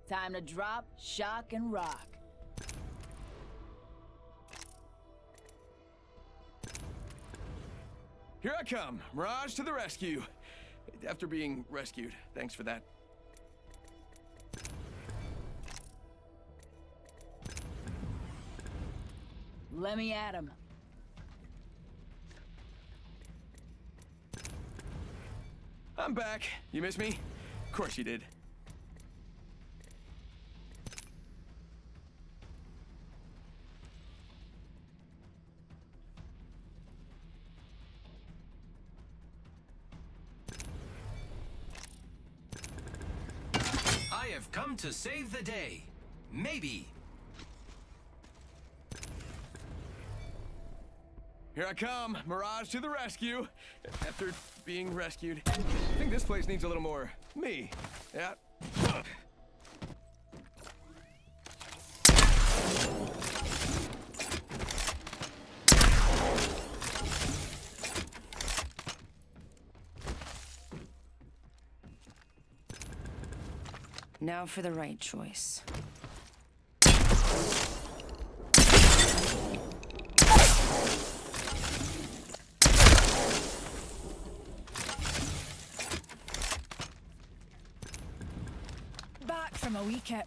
Time to drop, shock, and rock. Here I come, Mirage to the rescue. After being rescued, thanks for that. Let me at him. I'm back. You miss me? Of course you did. I have come to save the day. Maybe. Here I come, Mirage to the rescue. After being rescued, I think this place needs a little more me. Yeah. Now for the right choice. Back from a wee kip.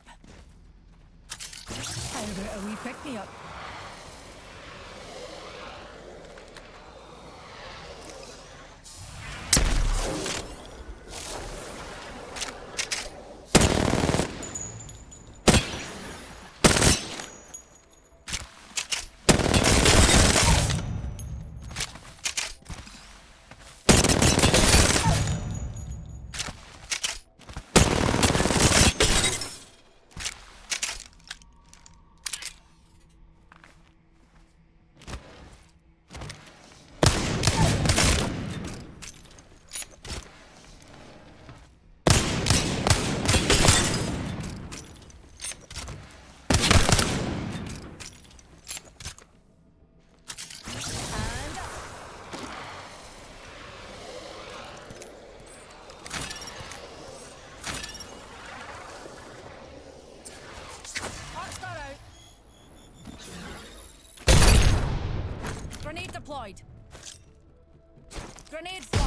How about a wee pick-me-up? Grenade deployed. Grenade.